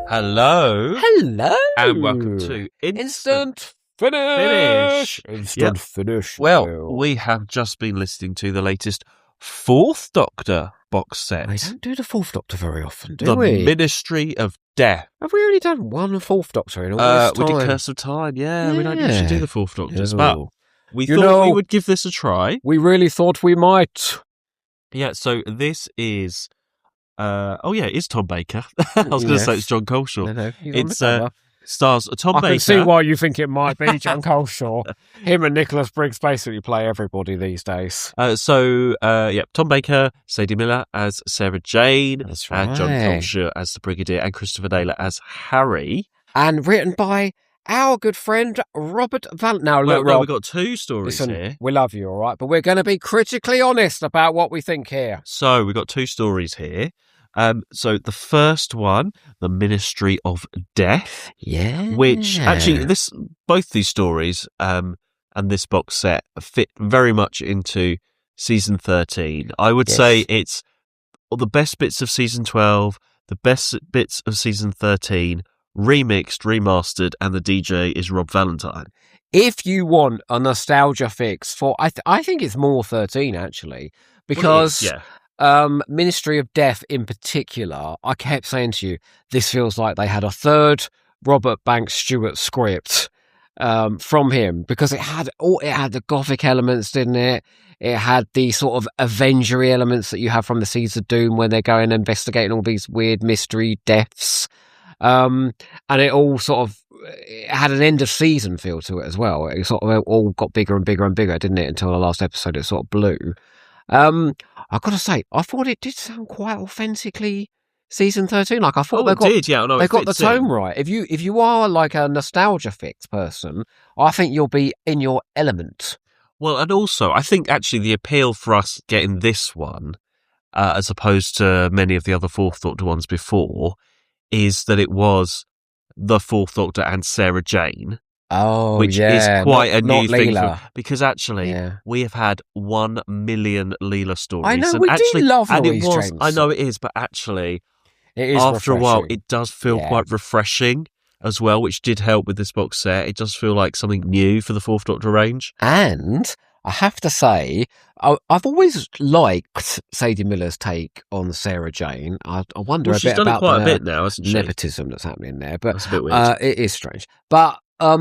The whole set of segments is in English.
Hello. Hello. And welcome to Instant Finish. Yep. Finish. Well, we have just been listening to the latest Fourth Doctor box set. We don't do the Fourth Doctor very often, do The we? Ministry of Death. Have we only done one Fourth Doctor in all this time? We did Curse of Time, yeah. We don't usually do the Fourth Doctors, but we You thought know- we would give this a try. We really thought we might. Yeah, so this is... it is Tom Baker. I was going to say it's John Coleshaw. No, he's on It's the cover. stars Tom I Baker. can see why you think it might be John Coleshaw. Him and Nicholas Briggs basically play everybody these days. Tom Baker, Sadie Miller as Sarah Jane, That's and John right. Coleshaw as the Brigadier, and Christopher Naylor as Harry. And written by our good friend Robert Valentine. Now, look, Well, Rob, we've got two stories listen, here. we love you, all right? But we're going to be critically honest about what we think here. So we've got two stories here. So the first one, the Ministry of Death, Yeah. which actually both these stories and this box set fit very much into season 13. I would say it's the best bits of season 12, the best bits of season 13, remixed, remastered, and the DJ is Rob Valentine. If you want a nostalgia fix for, I think it's more 13 actually, because Ministry of Death in particular, I kept saying to you, this feels like they had a third Robert Banks Stewart script from him, because it had the gothic elements, didn't it? It had the sort of Avengery elements that you have from the Seeds of Doom when they're going investigating all these weird mystery deaths. And it all it had an end of season feel to it as well. It sort of all got bigger and bigger and bigger, didn't it? Until the last episode, it sort of blew. I got to say, I thought it did sound quite authentically season 13. Like I thought they got the tone right. If you are like a nostalgia fix person, I think you'll be in your element. Well, and also, I think actually the appeal for us getting this one, as opposed to many of the other Fourth Doctor ones before, is that it was the Fourth Doctor and Sarah Jane. Oh, which is quite a new thing. Because actually, we have had 1 million Leela stories. I know, and we actually, do love and Louise it was, James. I know it is, but actually, it is after refreshing. a while, it does feel quite refreshing as well, which did help with this box set. It does feel like something new for the Fourth Doctor range. And I have to say, I've always liked Sadie Miller's take on Sarah Jane. I wonder she's done about it quite a bit now, hasn't she? Nepotism that's happening there, but that's a bit weird. It is strange. But I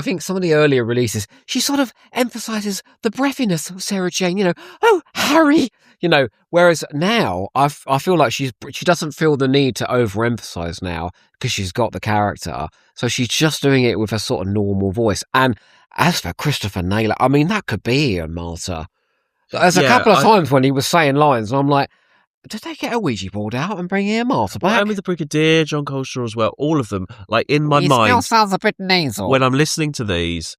think some of the earlier releases, she sort of emphasises the breathiness of Sarah Jane. You know, oh Harry. You know, whereas now I feel like she doesn't feel the need to overemphasize now because she's got the character, so she's just doing it with a sort of normal voice. And as for Christopher Naylor, I mean, that could be Ian Malta. There's a couple of times when he was saying lines, and I'm like, did they get a Ouija board out and bring Ian Malta back? And with the Brigadier, John Coleshaw as well, all of them. Like in my mind, still sounds a bit nasal. When I'm listening to these,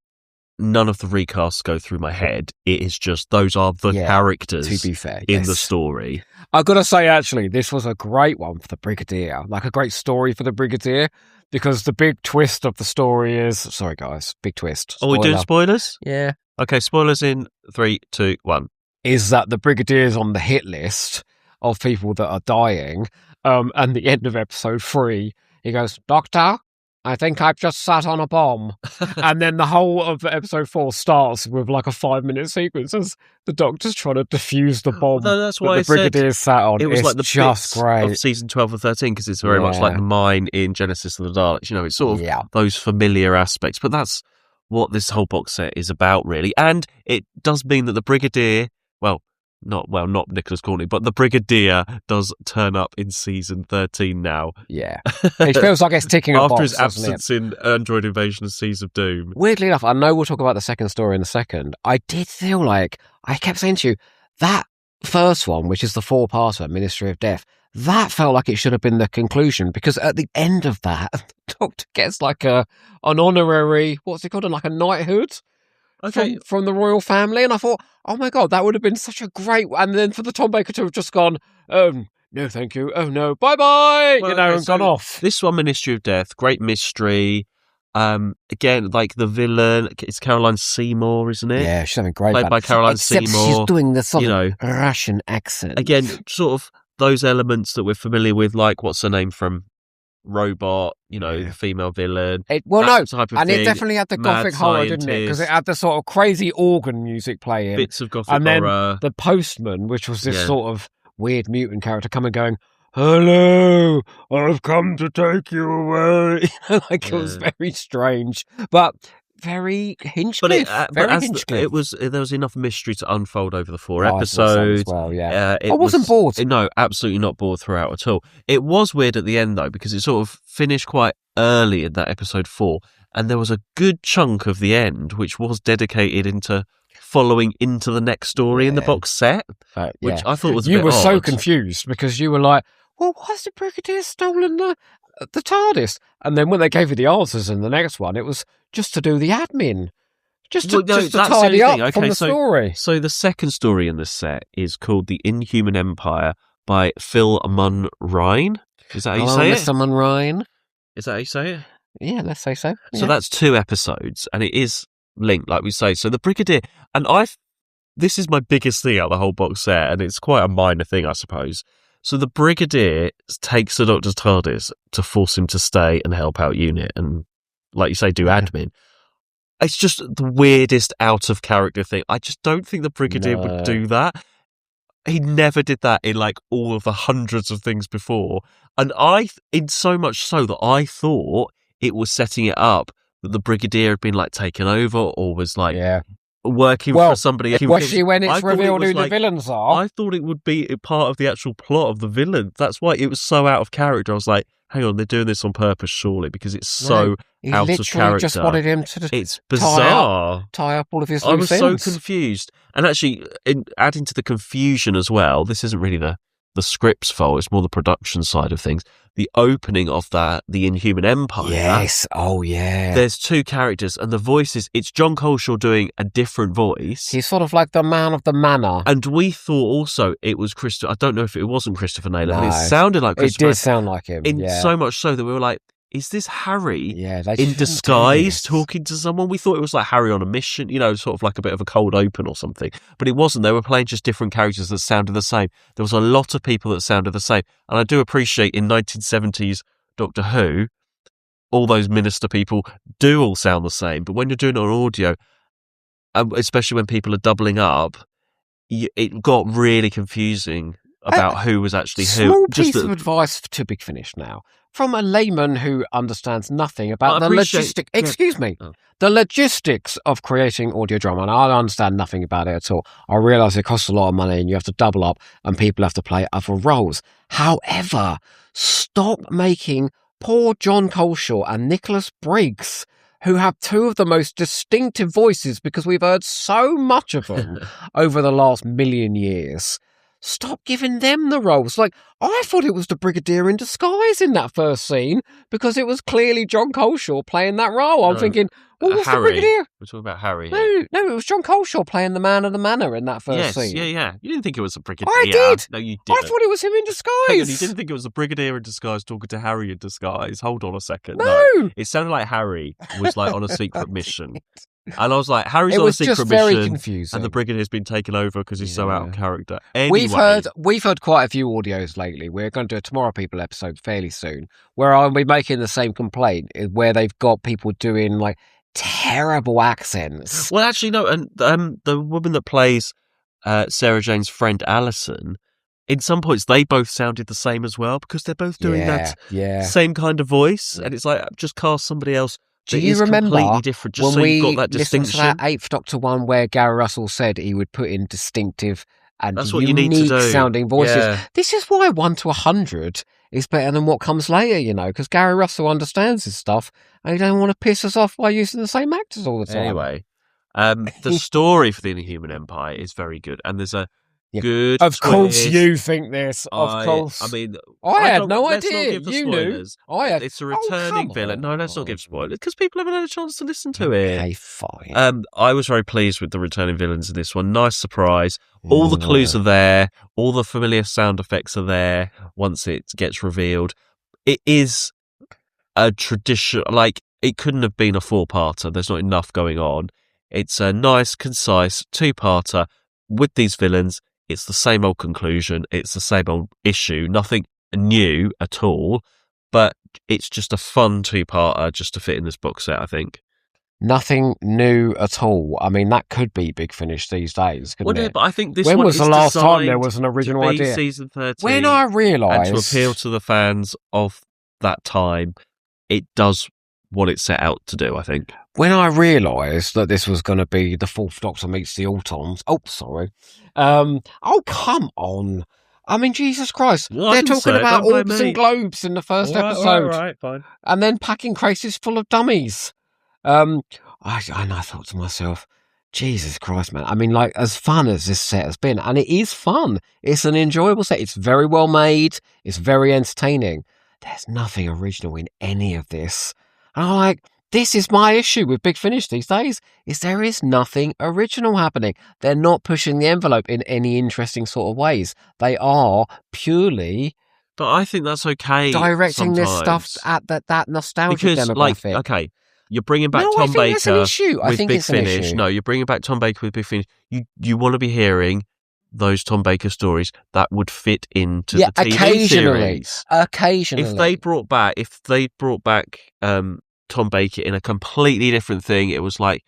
none of the recasts go through my head. It is just those are the characters. To be fair, in the story. I've got to say, actually, this was a great one for the Brigadier, like a great story for the Brigadier, because the big twist of the story is... Sorry, guys, big twist. Are we doing spoilers? Yeah. Okay, spoilers in 3, 2, 1. Is that the Brigadier's on the hit list of people that are dying, and the end of episode 3, he goes, Doctor, I think I've just sat on a bomb. And then the whole of episode 4 starts with like a 5-minute sequence as the Doctor's trying to defuse the bomb that's why that the Brigadier's sat on. It was it's like the just bits great of season 12 and 13, because it's very much like the mine in Genesis of the Daleks. You know, it's sort of those familiar aspects. But that's what this whole box set is about, really. And it does mean that the Brigadier, not Nicholas Courtney, but the Brigadier does turn up in season 13 now. Yeah. It feels like it's ticking a after box, his absence in Android Invasion and Seas of Doom. Weirdly enough, I know we'll talk about the second story in a second. I did feel like, I kept saying to you, that first one, which is the 4-parter, Ministry of Death, that felt like it should have been the conclusion, because at the end of that, the Doctor gets like an honorary, what's it called, like a knighthood? Okay. From the royal family, and I thought, oh my god, that would have been such a great. And then for the Tom Baker to have just gone, no, thank you, oh no, bye bye, and gone off. This one, Ministry of Death, great mystery. Again, like the villain, it's Caroline Seymour, isn't it? Yeah, she's having great. Played by Caroline Seymour. She's doing the sort of Russian accent. Again, sort of those elements that we're familiar with, like what's her name from Robot, the female villain. It definitely had the gothic horror, didn't it? Because it had the sort of crazy organ music playing, bits of gothic and then horror. The Postman, which was this sort of weird mutant character coming going, "Hello, I've come to take you away." It was very strange, but very Hinchcliffe. There was enough mystery to unfold over the 4 episodes. I wasn't bored. No, absolutely not bored throughout at all. It was weird at the end though, because it sort of finished quite early in that episode 4, and there was a good chunk of the end which was dedicated into following into the next story in the box set, which I thought was a bit odd. You were so confused because you were like, "Well, why's the Brigadier stolen the TARDIS?" And then when they gave you the answers in the next one, it was just to do the admin, just to tidy up from the story. So the second story in this set is called The Inhuman Empire by Phil Munn Ryan. Is that how you say it? Mr. Munn Ryan. Is that how you say it? Yeah, let's say so. Yeah. So that's 2 episodes, and it is linked, like we say. So the Brigadier, and this is my biggest thing out of the whole box set, and it's quite a minor thing, I suppose. So the Brigadier takes the Doctor's TARDIS to force him to stay and help out UNIT and, like you say, do admin. It's just the weirdest out of character thing. I just don't think the Brigadier would do that. He never did that in like all of the hundreds of things before. And in so much so that I thought it was setting it up that the Brigadier had been like taken over or was like working for somebody. Especially when it's revealed who the villains are. I thought it would be a part of the actual plot of the villain. That's why it was so out of character. I was like, hang on, they're doing this on purpose, surely, because it's so out of character. Just wanted him to it's bizarre. Tie up all of his loose ends. I was so confused. And actually, adding to the confusion as well, this isn't really the script's fault, it's more the production side of things. The opening of the Inhuman Empire. Yes. Oh, yeah. There's 2 characters, and the voices, it's John Coleshaw doing a different voice. He's sort of like the man of the manor. And we thought also it was Christopher. I don't know if it wasn't Christopher Naylor, but it sounded like Christopher. It did sound like him. So much so that we were like, is this Harry in disguise talking to someone? We thought it was like Harry on a mission, sort of like a bit of a cold open or something. But it wasn't. They were playing just different characters that sounded the same. There was a lot of people that sounded the same. And I do appreciate in 1970s Doctor Who, all those minister people do all sound the same. But when you're doing it on audio, especially when people are doubling up, it got really confusing about who was actually who. Small piece of advice to Big Finish now. From a layman who understands nothing about the logistics. Excuse me. The logistics of creating audio drama. And I understand nothing about it at all. I realise it costs a lot of money and you have to double up and people have to play other roles. However, stop making poor John Coleshaw and Nicholas Briggs, who have 2 of the most distinctive voices because we've heard so much of them over the last million years. Stop giving them the roles. Like, I thought it was the Brigadier in disguise in that first scene because it was clearly John Coleshaw playing that role. I'm thinking, well, what's Harry. the Brigadier? We're talking about Harry. No, it was John Coleshaw playing the man of the manor in that first scene. Yeah. You didn't think it was the Brigadier. I did. No, you didn't. I thought it was him in disguise. Hang on, you didn't think it was the Brigadier in disguise talking to Harry in disguise. Hold on a second. No. It sounded like Harry was like on a secret mission. And I was like, Harry's on a secret mission. It was just very confusing. And the Brigadier's been taken over because he's so out of character. Anyway. We've heard quite a few audios lately. We're going to do a Tomorrow People episode fairly soon where I'll be making the same complaint, where they've got people doing like terrible accents. Well, actually, no. And the woman that plays Sarah Jane's friend Alison, in some points, they both sounded the same as well because they're both doing that same kind of voice. And it's like, just cast somebody else. Do you remember different, just when you've got that distinction? To that 8th Doctor one where Gary Russell said he would put in distinctive and that's what you need to do. Sounding voices. This is why 1 to 100 is better than what comes later, because Gary Russell understands his stuff and he don't want to piss us off by using the same actors all the time. Anyway, the story for the Inhuman Empire is very good, and there's a good. Of course, you think this. Of course. I mean, I had no idea. Let's not give the spoilers. Knew. It's a returning villain. No, let's not give spoilers because people haven't had a chance to listen to it. Okay, fine. I was very pleased with the returning villains in this one. Nice surprise. All the clues are there. All the familiar sound effects are there. Once it gets revealed, it is a tradition. Like, it couldn't have been a 4-parter. There's not enough going on. It's a nice, concise 2-parter with these villains It's the same old conclusion. It's the same old issue. Nothing new at all. But it's just a fun two-parter just to fit in this box set, I think. Nothing new at all. I mean, that could be Big Finish these days, couldn't it? But I think this when one was the last time there was an original idea? Season 13. When I realised... And to appeal to the fans of that time, it does what it set out to do, I think. When I realised that this was going to be the Fourth Doctor meets the Autons... Oh, sorry. Oh, come on. I mean, Jesus Christ. They're talking about orbs and globes in the first episode. All right, fine. And then packing cases full of dummies. And I thought to myself, Jesus Christ, man. I mean, like, as fun as this set has been, and it is fun. It's an enjoyable set. It's very well made. It's very entertaining. There's nothing original in any of this. And I'm like, this is my issue with Big Finish these days, is there is nothing original happening. They're not pushing the envelope in any interesting sort of ways. They are purely... But I think that's okay. Directing this stuff at that nostalgic demographic. Like, okay, you're bringing back Tom Baker that's an issue. with Big Finish. No, you're bringing back Tom Baker with Big Finish. You want to be hearing those Tom Baker stories that would fit into the TV series. Occasionally. If they brought back Tom Baker in a completely different thing, it was like,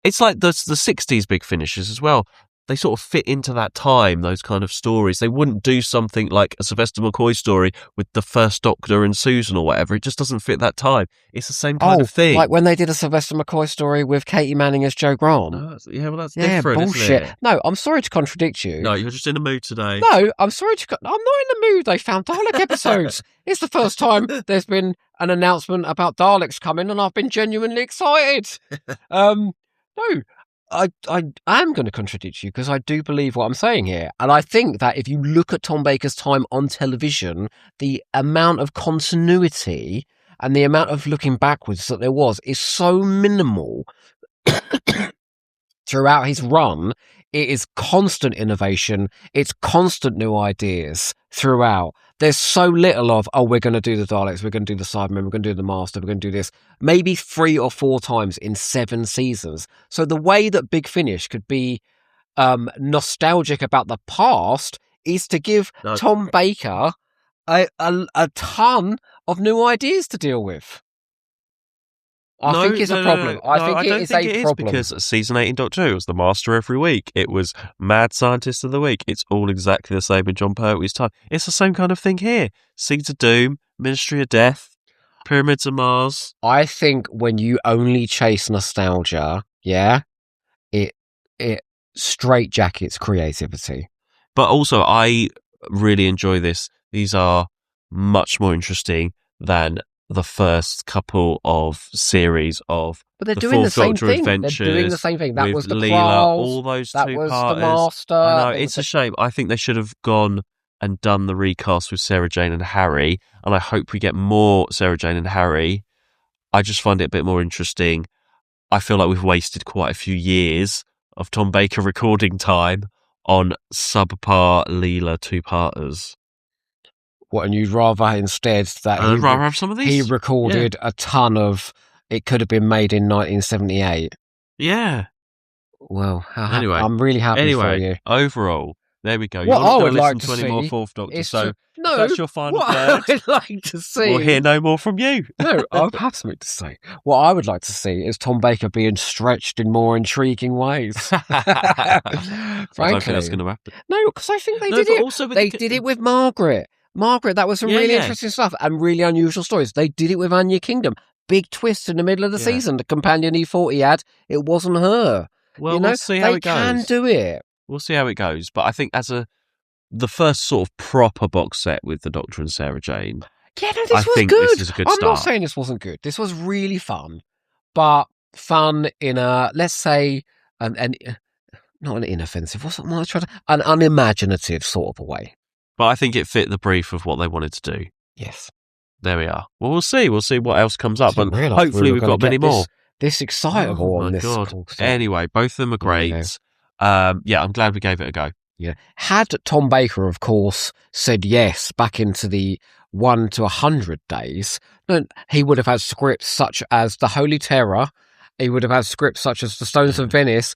it's like the 60s Big Finishes as well. They sort of fit into that time, those kind of stories. They wouldn't do something like a Sylvester McCoy story with the First Doctor and Susan or whatever. It just doesn't fit that time. It's the same kind of thing. Like when they did a Sylvester McCoy story with Katie Manning as Jo Grant. Yeah, well, that's different, bullshit. Isn't it? No, I'm sorry to contradict you. No, you're just in the mood today. No, I'm sorry I'm not in the mood. They found Dalek episodes. It's the first time there's been an announcement about Daleks coming, and I've been genuinely excited. No. I am going to contradict you because I do believe what I'm saying here. And I think that if you look at Tom Baker's time on television, the amount of continuity and the amount of looking backwards that there was is so minimal throughout his run. It is constant innovation. It's constant new ideas throughout. There's so little of, we're going to do the Daleks, we're going to do the Cybermen, we're going to do the Master, we're going to do this. Maybe 3 or 4 times in 7 seasons. So the way that Big Finish could be nostalgic about the past is to give Tom Baker a ton of new ideas to deal with. I think it's a problem. I think it is a problem. Because season 8 in Doctor Who was the Master every week. It was Mad Scientist of the Week. It's all exactly the same in John Pertwee's time. It's the same kind of thing here. Seeds of Doom, Ministry of Death, Pyramids of Mars. I think when you only chase nostalgia, it straitjackets creativity. But also, I really enjoy this. These are much more interesting than the first couple of series of but they're doing the same thing. They're doing the same thing. That was the Leela, all those that two was parters. The Master. I know, it's a shame. I think they should have gone and done the recast with Sarah Jane and Harry, and I hope we get more Sarah Jane and Harry. I just find it a bit more interesting. I feel like we've wasted quite a few years of Tom Baker recording time on subpar Leela two-parters. What, and you'd rather instead that I'd rather have some of these. He recorded a ton of. It could have been made in 1978. Yeah. Well, anyway, I'm really happy for you. Overall, there we go. What I would like to see any more Fourth Doctor. So that's your final what word. I would like to see. We'll hear no more from you. No, I'll have something to say. What I would like to see is Tom Baker being stretched in more intriguing ways. Frankly, I don't think that's going to happen. No, because I think they did it. Also they did it with Margaret. That was some really interesting stuff and really unusual stories. They did it with Anya Kingdom. Big twist in the middle of the season. The companion E40 had, it wasn't her. Well, we'll see how it goes. They can do it. We'll see how it goes. But I think as the first sort of proper box set with the Doctor and Sarah Jane. Yeah, no, this was good. This is a good start. I'm not saying this wasn't good. This was really fun. But fun in a, let's say, not an inoffensive, an unimaginative sort of a way. But I think it fit the brief of what they wanted to do. Yes. There we are. Well, we'll see. We'll see what else comes up. And hopefully we've got many more. This excitable on this. God. Anyway, both of them are great. I'm glad we gave it a go. Yeah. Had Tom Baker, of course, said yes back into the 1 to 100 days, then he would have had scripts such as The Holy Terror He would have had scripts such as The Stones of Venice,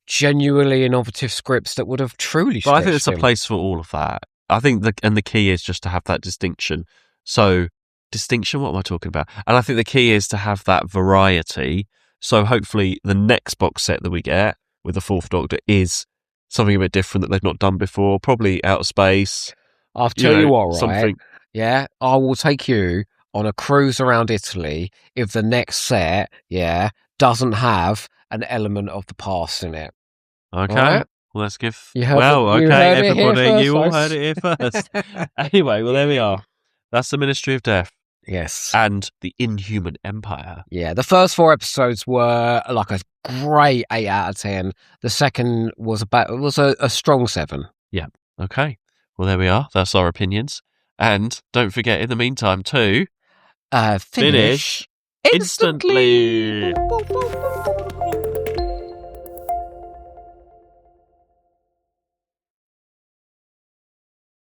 genuinely innovative scripts that would have truly. But I think there's a place for all of that. I think the key is just to have that distinction. So, distinction, what am I talking about? And I think the key is to have that variety. So hopefully the next box set that we get with the Fourth Doctor is something a bit different that they've not done before, probably outer space. I'll tell you what, right? Something. Yeah, I will take you on a cruise around Italy if the next set, doesn't have an element of the past in it. Okay. Right? Well, let's give... everybody, you all heard it here first. Anyway, well, there we are. That's the Ministry of Death. Yes. And the Inhuman Empire. Yeah, the first 4 episodes were like a great 8 out of 10. The second was a strong 7. Yeah. Okay. Well, there we are. That's our opinions. And don't forget, in the meantime, to... finish instantly.